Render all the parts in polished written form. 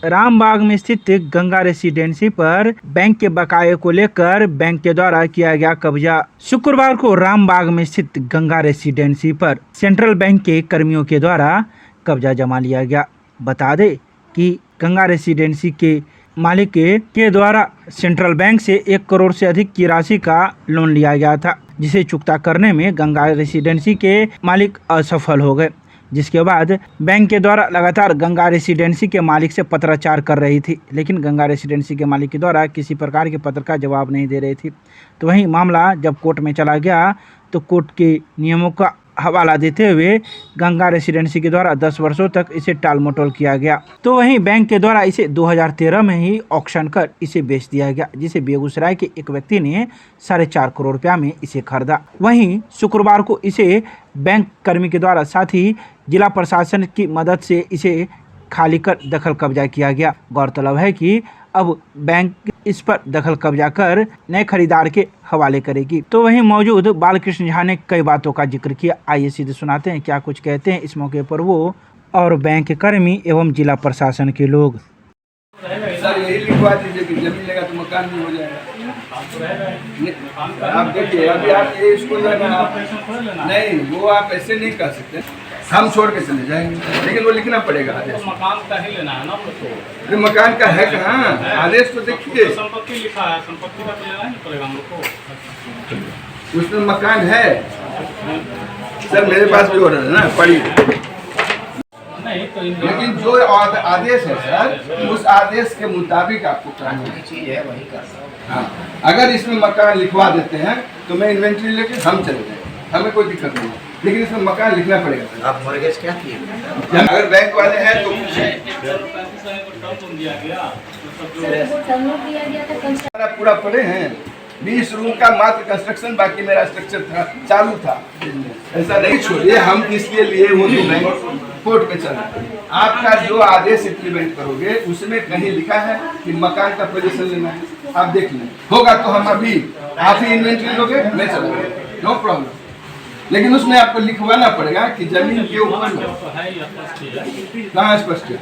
रामबाग में स्थित गंगा रेसिडेंसी पर बैंक के बकाये को लेकर बैंक के द्वारा किया गया कब्जा। शुक्रवार को रामबाग में स्थित गंगा रेसिडेंसी पर सेंट्रल बैंक के कर्मियों के द्वारा कब्जा जमा लिया गया। बता दें कि गंगा रेसिडेंसी के मालिक के द्वारा सेंट्रल बैंक से 1 करोड़ से अधिक की राशि का लोन लिया गया था, जिसे चुकता करने में गंगा रेसिडेंसी के मालिक असफल हो गए, जिसके बाद बैंक के द्वारा लगातार गंगा रेसिडेंसी के मालिक से पत्राचार कर रही थी, लेकिन गंगा रेसिडेंसी के मालिक के द्वारा किसी प्रकार के पत्र का जवाब नहीं दे रही थी। तो वहीं मामला जब कोर्ट में चला गया तो कोर्ट के नियमों का हवाला देते हुए गंगा रेसिडेंसी के द्वारा 10 वर्षों तक इसे टाल मटोल किया गया। तो वहीं बैंक के द्वारा इसे 2013 में ही ऑक्शन कर इसे बेच दिया गया, जिसे बेगूसराय के एक व्यक्ति ने 4.5 करोड़ रुपया में इसे खरीदा। वहीं शुक्रवार को इसे बैंक कर्मी के द्वारा साथ ही जिला प्रशासन की मदद से इसे खाली कर दखल कब्जा किया गया। गौरतलब है कि अब बैंक इस पर दखल कब्जा कर नए खरीदार के हवाले करेगी। तो वहीं मौजूद बालकृष्ण झा ने कई बातों का जिक्र किया। आइए सीधे सुनाते हैं क्या कुछ कहते हैं इस मौके पर वो और बैंक कर्मी एवं जिला प्रशासन के लोग। सर यही लिखवा दीजिए कि जमीन लेगा तो मकान भी हो जाएगा। आप देखिए अभी आप ये स्कूल नहीं, वो आप ऐसे नहीं कर सकते, हम छोड़ के चले जाएंगे, लेकिन वो लिखना पड़ेगा आदेश। मकान का ही लेना है ना आपको। मकान का है कहाँ, आदेश तो देखिए संपत्ति लिखा है, संपत्ति का तो लेना ही पड़ेगा हम लोग को। उसमें मकान है सर, मेरे पास भी ऑर्डर है ना, पढ़िए। लेकिन जो आदेश है सर, उस आदेश के मुताबिक आपको करना चीज है वही कर। हाँ, अगर इसमें मकान लिखवा देते हैं तो मैं इन्वेंट्री लेके हम चले जाएंगे, हमें कोई दिक्कत नहीं है, लेकिन इसमें मकान लिखना पड़ेगा। आप मॉर्गेज क्या किए? अगर बैंक वाले हैं तो पूरा पड़े हैं। 20 रूम का मात्र कंस्ट्रक्शन, बाकी मेरा स्ट्रक्चर था, चालू था। ऐसा नहीं छोड़िए, हम इसलिए लिए वो तो बैंक कोर्ट में चला। आपका जो आदेश इम्प्लीमेंट करोगे उसमें कहीं लिखा है कि मकान का पोजीशन लेना है, आप देख लें। होगा तो हम अभी आप ही इन्वेंट्री लोगे, मैं चलूंगा, नो प्रॉब्लम, लेकिन उसमें आपको लिखवाना पड़ेगा कि जमीन के ऊपर कहाँ स्पष्ट है।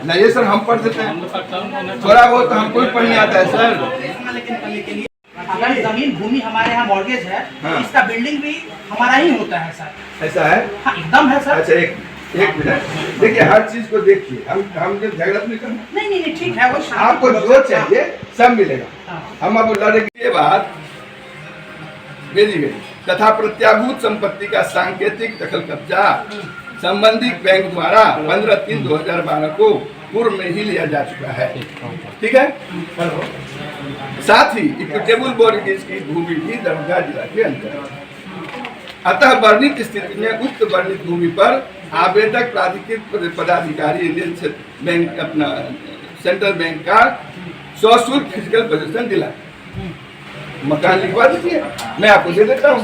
नहीं ये सर हम पढ़ देते हैं, थोड़ा बहुत हमको भी पढ़ने आता है सर। अगर जमीन भूमि हमारे यहाँ मॉर्गेज है, हाँ। इसका बिल्डिंग भी हमारा ही होता है सर। ऐसा है? हाँ, एकदम है सर। अच्छा एक मिनट देखिए, हर चीज को देखिए, हम झगड़ा नहीं करना। नहीं ठीक है, वो आपको जो चाहिए सब मिलेगा। हाँ। हम अब लड़के के बाद भेजी गई तथा प्रत्याभूत संपत्ति का सांकेतिक दखल कब्जा संबंधित बैंक द्वारा 15/3/2012 को पूर्व में ही लिया जा चुका है। ठीक है, साथ ही इक्विटेबल बोर्गेज की भूमि भी दरभंगा जिला के अंतर्गत। अतः वर्णित स्थिति में उक्त वर्णित भूमि पर आवेदक प्राधिकृत पदाधिकारी इंडियन बैंक अपना सेंट्रल बैंक का सशुल्क फिजिकल पोजीशन दिला, मकान लिखवा दीजिए, मैं आपको दे देता हूँ।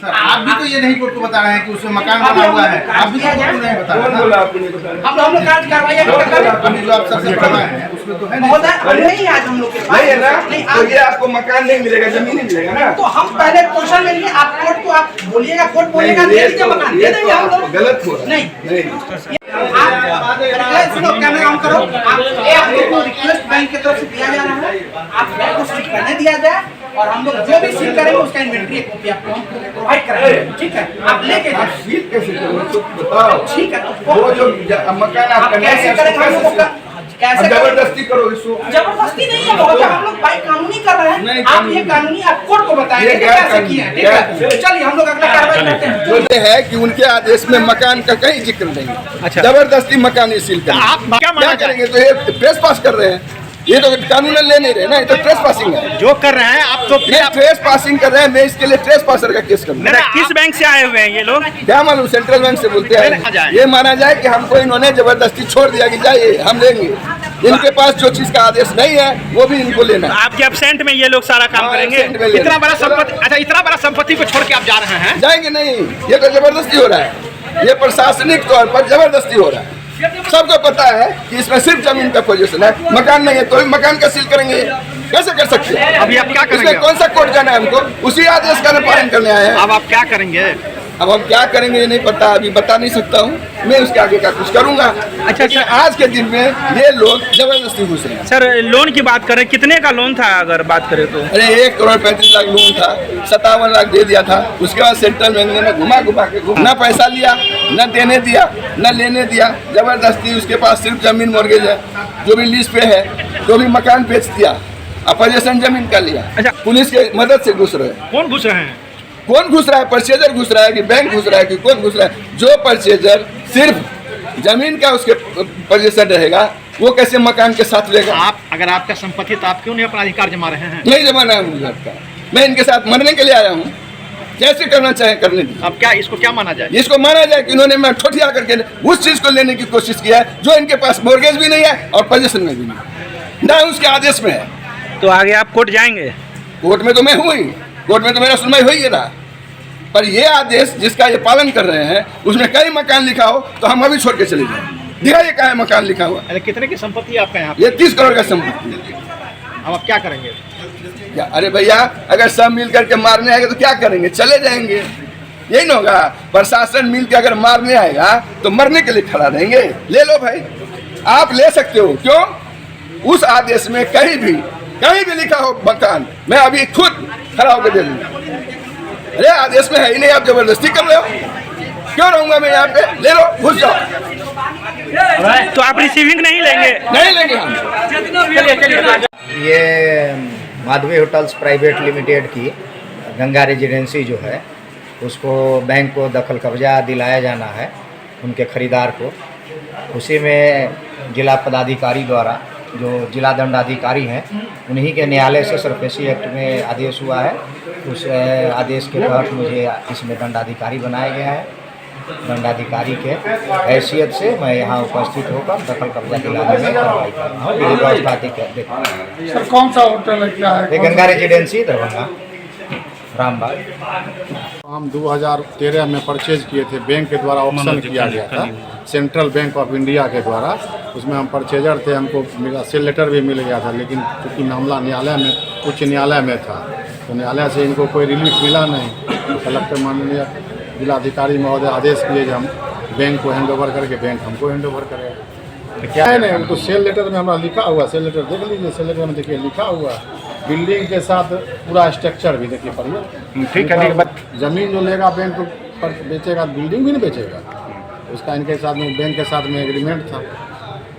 आप भी तो ये नहीं कोर्ट को बता रहे हैं कि उसमें मकान बना हुआ है, आप भी तो कोर्ट को नहीं बता रहे। कौन बोला आपको नहीं बता रहे? हम लोग कार्य कार्रवाई आपने जो आप सबसे पढ़ा है उसमें तो है नहीं आज हम लोग के पास नहीं है ना, तो ये आपको मकान नहीं मिलेगा, जमीन नहीं मिलेगा ना। तो हम पहले क्वेश्चन लेंगे, आप कोर्ट को आप बोलिएगा, कोर्ट बोलेगा दे दीजिए मकान, दे देंगे हम लोग। गलत हो रहा है। नहीं आप सुनो, कैमरा ऑन करो। आपको रिक्वेस्ट बैंक की तरफ से दिया जा रहा है, आप बैंक को सील करने दिया जाए और हम लोग जो भी सील करेंगे उसका इन्वेंटरी कॉपी आपको हम प्रोवाइड कराएंगे। ठीक है, आप लेके जाए। सील कैसे करोगे तो बताओ। ठीक है, वो जो मकान आप कैसे करेंगे, हम लोग कैसे जबरदस्ती करोगे? जबरदस्ती नहीं है, बहुत हम लोग भाई कानूनी कर रहे हैं। आप ये कानूनी आप कोर्ट को बताएंगे कैसे किया है। ठीक है, चलिए हम लोग अगला कार्रवाई करते हैं। जो ये है कि उनके आदेश में मकान का कहीं जिक्र नहीं। अच्छा, जबरदस्ती मकान ही सील करेंगे। आप क्या करेंगे? तो ये ट्रेस पास कर रहे हैं, ये तो कानून ले नहीं रहे ना, ये तो ट्रेस पासिंग है। जो कर रहे हैं आप तो फिर ट्रेस पासिंग कर रहे हैं, मैं इसके लिए ट्रेस पासर का केस करूंगा। किस बैंक से आए हुए हैं ये लोग? क्या मालूम, सेंट्रल बैंक से बोलते हैं। ये माना जाए कि हमको इन्होंने जबरदस्ती छोड़ दिया कि जाइए हम लेंगे, इनके पास जो चीज का आदेश नहीं है वो भी इनको लेना है। आपके एब्सेंट में ये लोग सारा काम करेंगे? इतना बड़ा संपत्ति, अच्छा इतना बड़ा संपत्ति को छोड़ के आप जा रहे हैं? जाएंगे नहीं, ये तो जबरदस्ती हो रहा है, ये प्रशासनिक तौर पर जबरदस्ती हो रहा है। सबको पता है कि इसमें सिर्फ जमीन का पोजीशन है, मकान नहीं है, तो मकान का सील करेंगे, कैसे कर सकते हैं? अभी आप क्या करेंगे? कौन सा कोर्ट जाना है हमको? उसी आदेश का पालन करने आए हैं। अब आप क्या करेंगे? अब हम क्या करेंगे ये नहीं पता, अभी बता नहीं सकता हूँ मैं, उसके आगे का कुछ करूँगा। अच्छा, लेकिन आज के दिन में ये लोग जबरदस्ती घुस रहे हैं। सर लोन की बात करें, कितने का लोन था अगर बात करें तो? अरे 1,35,00,000 लोन था, 57 लाख दे दिया था। उसके बाद सेंट्रल बैंक ने घुमा के न पैसा लिया, न देने दिया, न लेने दिया, जबरदस्ती। उसके पास सिर्फ जमीन मॉर्गेज है, जो भी लीज पे है, जो भी मकान बेच दिया, अपोजिशन जमीन का लिया। अच्छा। पुलिस के मदद से घुस रहे हैं। कौन घुस रहे हैं? कौन घुस रहा है? परचेजर घुस रहा है कि बैंक घुस रहा है कि कौन घुस रहा है? जो परचेजर सिर्फ जमीन का उसके पोजीशन रहेगा, वो कैसे मकान के साथ लेगा? आप अगर आपका संपत्ति तो आप क्यों नहीं अपना अधिकार जमा रहे हैं? नहीं जमाना है मुझे लगता। मैं इनके साथ मरने के लिए आया हूँ, जैसे करना चाहे करने दीजिए। अब क्या इसको क्या माना जाए? इसको माना जाए कि इन्होंने मैं ठोठिया करके उस चीज को लेने की कोशिश किया है जो इनके पास मोर्गेज भी नहीं है और पोजीशन में भी नहीं, ना उसके आदेश में है। तो आगे आप कोर्ट जाएंगे? कोर्ट में तो मैं हूँ ही, कोर्ट में तो मेरा सुनवाई हो ही रहा, पर ये आदेश जिसका ये पालन कर रहे हैं उसमें कई मकान लिखा हो तो हम अभी छोड़ के चले जाएं। दिखाइए कहाँ है मकान लिखा हुआ? अरे कितने की संपत्ति है आपका यहाँ? ये 30 करोड़ का संपत्ति है। अब आप क्या करेंगे? क्या? अरे भैया, अगर सब मिल करके मारने आएगा तो क्या करेंगे? चले जाएंगे। यही ना होगा? प्रशासन मिल के अगर मारने आएगा तो मरने के लिए खड़ा रहेंगे। ले लो भाई, आप ले सकते हो। क्यों? उस आदेश में कहीं भी लिखा हो मकान, मैं अभी खुद खड़ा होकर दे दूंगा। अरे आदेश में है ही नहीं, आप जबरदस्ती कर रहे हो। क्यों रहूंगा मैं यहाँ पे? ले लो, घुस जाओ। तो आप रिसीविंग नहीं लेंगे? नहीं लेंगे हम। चलिए। ये माधवी होटल्स प्राइवेट लिमिटेड की गंगा रेजिडेंसी जो है, उसको बैंक को दखल कब्जा दिलाया जाना है उनके खरीदार को। उसी में जिला पदाधिकारी द्वारा, जो जिला दंडाधिकारी हैं, उन्हीं के न्यायालय से सरफेसी एक्ट में आदेश हुआ है। उस आदेश के तहत मुझे इसमें दंडाधिकारी बनाया गया है। दंडाधिकारी के हैसियत से मैं यहाँ उपस्थित होकर दखल कब्जा दिलाने में कार्रवाई कर रहा हूँ। विधि व्यवस्था देखते। सर कौन सा होटल है, क्या है? ये गंगा रेजिडेंसी दरभंगा रामबाग। हम 2013 में परचेज किए थे, बैंक के द्वारा ऑप्शन किया गया था, सेंट्रल बैंक ऑफ इंडिया के द्वारा। उसमें हम परचेजर थे, हमको मिला, सेल लेटर भी मिल गया था। लेकिन चूँकि मामला न्यायालय में, उच्च न्यायालय में था, तो न्यायालय से इनको कोई रिलीफ मिला नहीं। तो कलेक्टर माननीय जिलाधिकारी महोदय आदेश किए कि हम बैंक को हैंड ओवर करके बैंक हमको हैंड ओवर करेगा। तो क्या है नहीं, तो सेल लेटर में हमारा लिखा हुआ, सेल लेटर देख लीजिए, सेल लेटर में देखिए लिखा हुआ बिल्डिंग के साथ पूरा स्ट्रक्चर भी देखिए पढ़िए। ठीक है, जमीन जो लेगा बैंक पर बेचेगा, बिल्डिंग भी नहीं बेचेगा। उसका इनके साथ में, बैंक के साथ में एग्रीमेंट था,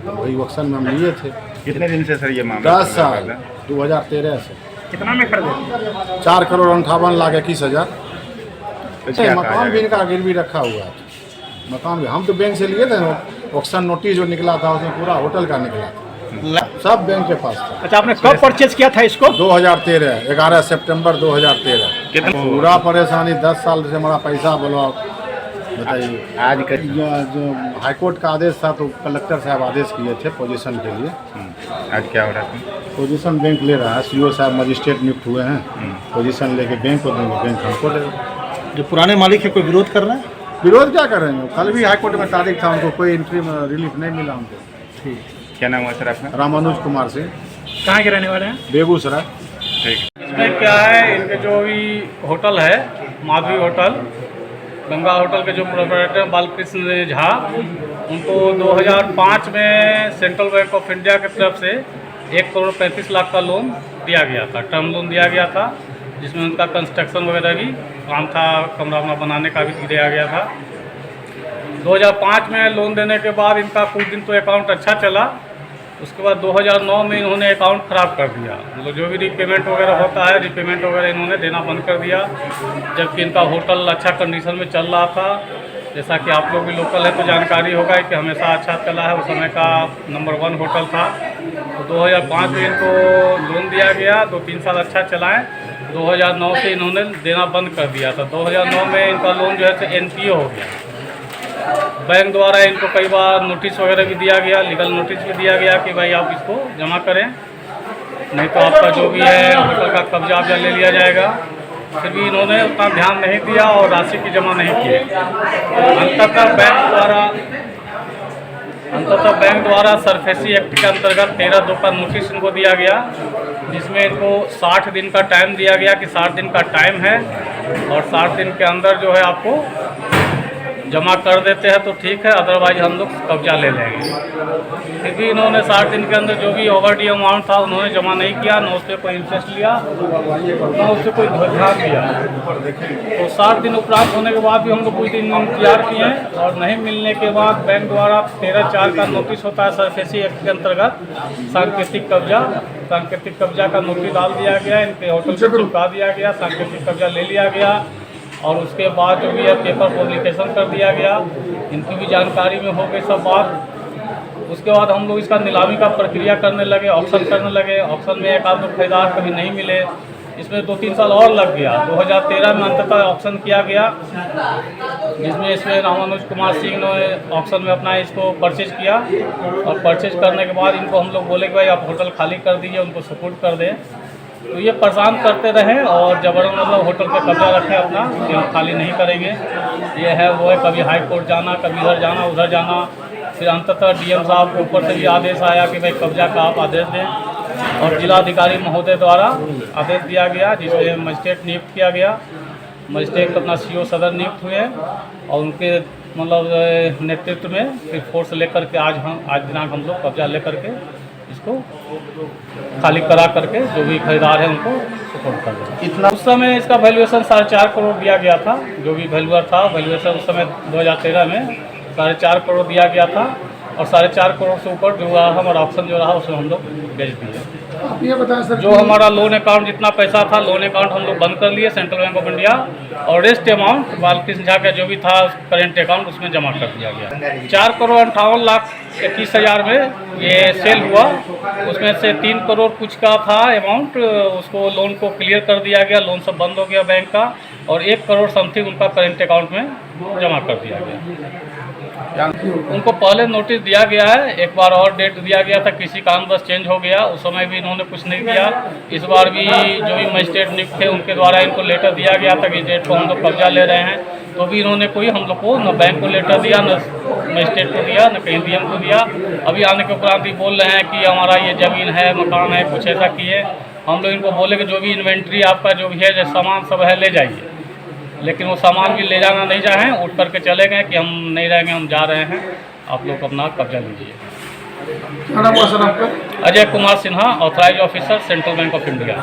वही ऑक्शन में हम लिए थे। कितने दिन से सर ये मामला? 10 साल, 2013 से। कितना में खरीदे? 4,58,21,000। क्या मकान भी इनका गिरवी रखा हुआ है। मकान भी हम तो बैंक से लिए थे, ऑक्शन नोटिस जो निकला था उसमें पूरा होटल का निकला था, सब बैंक के पास था। अच्छा, आपने कब परचेज किया था इसको? 2013, 11 सितंबर 2013। कितना? पूरा परेशानी, 10 साल से हमारा पैसा बोलो बताइए। आज का जो हाईकोर्ट का आदेश था तो कलेक्टर साहब आदेश किए थे पोजीशन के लिए। आज क्या हो रहा था? पोजीशन बैंक ले रहा है, सीओ साहब मजिस्ट्रेट नियुक्त हुए हैं, पोजीशन लेके बैंक को देंगे, बैंक हमको देगा। जो पुराने मालिक है, कोई विरोध कर रहा है? विरोध क्या करेंगे? कल भी हाईकोर्ट में तारीख था, उनको कोई इंट्री रिलीफ नहीं मिला उनको। ठीक। क्या नाम हुआ सर आपका? रामानुज कुमार सिंह, कहाँ के रहने वाले हैं? बेगूसराय। ठीक। इसमें क्या है, इनके जो भी होटल है, माधवी होटल, गंगा होटल के जो प्रोपराइटर बालकृष्ण झा, उनको 2005 में सेंट्रल बैंक ऑफ इंडिया की तरफ से 1,35,00,000 का लोन दिया गया था, टर्म लोन दिया गया था, जिसमें उनका कंस्ट्रक्शन वगैरह भी काम था, कमरा वमरा बनाने का भी दिया गया था। 2005 में लोन देने के बाद इनका कुछ दिन तो अकाउंट अच्छा चला, उसके बाद 2009 में इन्होंने अकाउंट ख़राब कर दिया। मतलब जो भी रीपेमेंट वगैरह होता है, रीपेमेंट वगैरह इन्होंने देना बंद कर दिया, जबकि इनका होटल अच्छा कंडीशन में चल रहा था। जैसा कि आप लोग भी लोकल है तो जानकारी होगा कि हमेशा अच्छा चला है, उस समय का नंबर 1 होटल था। तो 2005 में इनको लोन दिया गया, 2-3 साल अच्छा चलाएँ। 2009 से इन्होंने देना बंद कर दिया था। 2009 में इनका लोन जो है NPA हो गया। बैंक द्वारा इनको कई बार नोटिस वगैरह भी दिया गया, लीगल नोटिस भी दिया गया कि भाई आप इसको जमा करें, नहीं तो आपका जो भी है होटल का कब्जा वब्जा ले लिया जाएगा। फिर भी इन्होंने उतना ध्यान नहीं दिया और राशि की जमा नहीं की। अंततः बैंक द्वारा अंततः बैंक द्वारा सरफेसी एक्ट के अंतर्गत 13(2) का नोटिस इनको दिया गया, जिसमें इनको 60 दिन का टाइम दिया गया कि 60 दिन का टाइम है और 60 दिन के अंदर जो है आपको जमा कर देते हैं तो ठीक है, अदरवाइज हम लोग कब्जा ले लेंगे। फिर भी इन्होंने 60 दिन के अंदर जो भी ओवरड्यू अमाउंट था उन्होंने जमा नहीं किया, न उस पर कोई इंटरेस्ट लिया, न उस पर कोई ध्यान दिया। तो 60 दिन उपरांत होने के बाद भी हम लोग कुछ दिन इंतजार किए और नहीं मिलने के बाद बैंक द्वारा 13(4) का नोटिस होता है सरफेसी एक्ट के अंतर्गत सांकेतिक कब्जा का नोटिस डाल दिया गया, इनके होटल से चुका दिया गया, सांकेतिक कब्जा ले लिया गया और उसके बाद जो भी है पेपर पब्लिकेशन कर दिया गया, इनकी भी जानकारी में हो गई सब बात। उसके बाद हम लोग इसका नीलामी का प्रक्रिया करने लगे, ऑक्शन करने लगे। ऑक्शन में एक आध लोग खरीदार कभी नहीं मिले, इसमें 2-3 साल और लग गया। 2013 में अंततः ऑक्शन किया गया, इसमें रामानुज कुमार सिंह ने ऑक्शन में अपना इसको परचेज किया और परचेज करने के बाद इनको हम लोग बोले कि भाई आप होटल खाली कर दीजिए, उनको सपोर्ट कर दें। तो ये परेशान करते रहे और जबरन मतलब होटल पे कब्जा रखे अपना कि हम खाली नहीं करेंगे, ये है वो है। कभी हाई कोर्ट जाना, कभी इधर जाना उधर जाना, फिर अंततः डीएम साहब के ऊपर से भी आदेश आया कि भाई कब्जा का आप आदेश दें और जिलाधिकारी महोदय द्वारा आदेश दिया गया, जिसमें मजिस्ट्रेट नियुक्त किया गया। मजिस्ट्रेट अपना CO सदर नियुक्त हुए और उनके मतलब नेतृत्व में फिर फोर्स लेकर के आज दिनांक हम लोग कब्जा लेकर के इसको खाली करा करके जो भी खरीदार है उनको सपोर्ट कर दें। इतना उस समय इसका वैल्यूएशन 4.5 करोड़ दिया गया था, जो भी वैल्यूअर था वैल्यूएशन उस समय 2013 में 4.5 करोड़ दिया गया था और 4.5 करोड़ से ऊपर जो रहा हमारा ऑप्शन जो रहा उसमें हम लोग बेच दिए। आप ये बताएं सर, जो हमारा लोन अकाउंट जितना पैसा था लोन अकाउंट हम लोग बंद कर लिए सेंट्रल बैंक ऑफ इंडिया और रेस्ट अमाउंट बालकृष्ण झा का जो भी था करेंट अकाउंट उसमें जमा कर दिया गया। 4,58,21,000 में ये सेल हुआ, उसमें से 3 करोड़ कुछ का था अमाउंट, उसको लोन को क्लियर कर दिया गया, लोन सब बंद हो गया बैंक का और 1 करोड़ समथिंग उनका करेंट अकाउंट में जमा कर दिया गया। उनको पहले नोटिस दिया गया है, एक बार और डेट दिया गया था, किसी कारणवश चेंज हो गया, उस समय भी इन्होंने कुछ नहीं किया। इस बार भी जो भी मजिस्ट्रेट नियुक्त थे उनके द्वारा इनको लेटर दिया गया था कि इस डेट को हम लोग कब्जा ले रहे हैं, तो भी इन्होंने कोई हम लोग को न बैंक को लेटर दिया, न मजिस्ट्रेट को दिया, न कहीं डीएम को दिया। अभी आने के उपरांत भी बोल रहे हैं कि हमारा ये ज़मीन है, मकान है, कुछ ऐसा किए। हम लोग इनको बोले कि जो भी इन्वेंट्री आपका जो भी है, जो सामान सब है ले जाइए, लेकिन वो सामान भी ले जाना नहीं चाहें, उठ करके चले गए कि हम नहीं रहेंगे, हम जा रहे हैं, आप लोग अपना कब्जा लीजिए। क्या नाम हुआ सर आपका? Ajay Kumar Sinha, authorise officer, central bank of India.